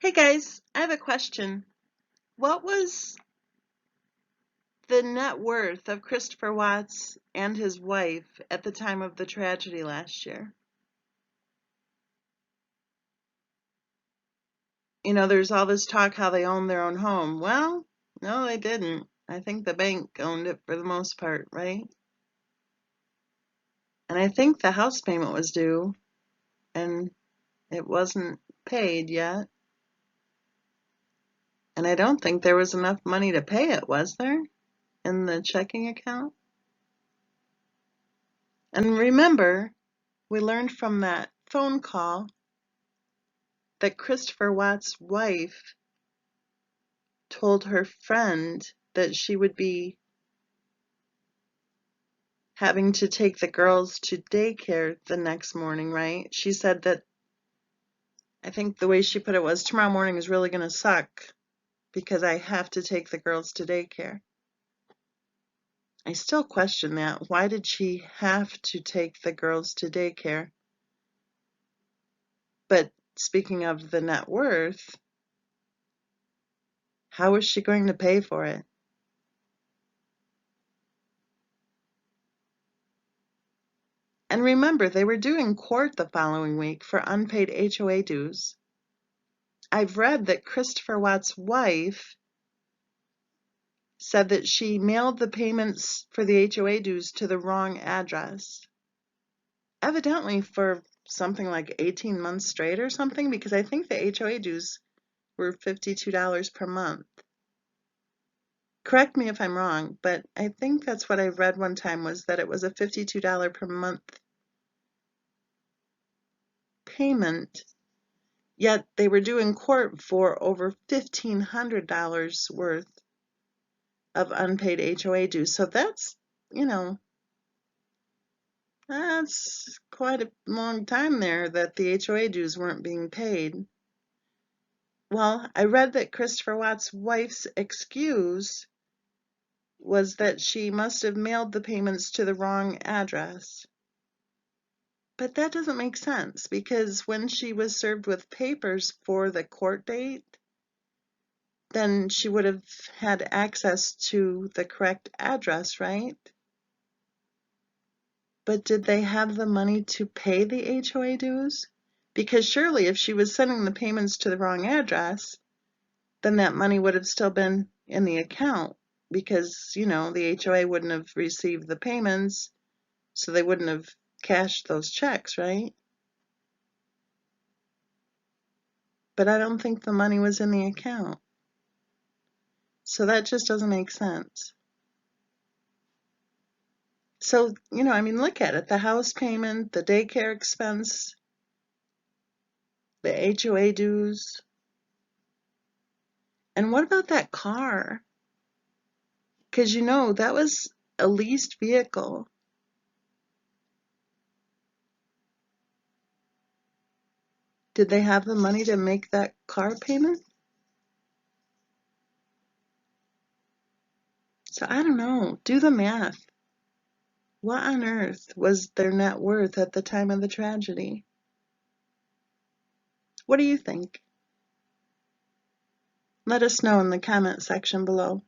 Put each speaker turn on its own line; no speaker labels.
Hey guys, I have a question. What was the net worth of Christopher Watts and his wife at the time of the tragedy last year? There's all this talk how they own their own home. Well, no, they didn't. I think the bank owned it for the most part, right? And I think the house payment was due and it wasn't paid yet. And I don't think there was enough money to pay it, was there, in the checking account? And remember, we learned from that phone call that Christopher Watts' wife told her friend that she would be having to take the girls to daycare the next morning, right? She said that, I think the way she put it was, tomorrow morning is really going to suck because I have to take the girls to daycare. I still question that. Why did she have to take the girls to daycare? But speaking of the net worth, how is she going to pay for it? And remember, they were due in court the following week for unpaid HOA dues. I've read that Christopher Watts' wife said that she mailed the payments for the HOA dues to the wrong address. Evidently for something like 18 months straight or something, because I think the HOA dues were $52 per month. Correct me if I'm wrong, but I think that's what I read one time, was that it was a $52 per month payment, yet they were due in court for over $1,500 worth of unpaid HOA dues. So that's, that's quite a long time there that the HOA dues weren't being paid. Well, I read that Christopher Watts' wife's excuse was that she must have mailed the payments to the wrong address. But that doesn't make sense, because when she was served with papers for the court date, then she would have had access to the correct address, right? But did they have the money to pay the HOA dues? Because surely if she was sending the payments to the wrong address, then that money would have still been in the account, because, the HOA wouldn't have received the payments, so they wouldn't have cashed those checks, right? But I don't think the money was in the account. So that just doesn't make sense. So, look at it. The house payment, the daycare expense, the HOA dues. And what about that car? Because that was a leased vehicle. Did they have the money to make that car payment? So I don't know. Do the math. What on earth was their net worth at the time of the tragedy? What do you think? Let us know in the comment section below.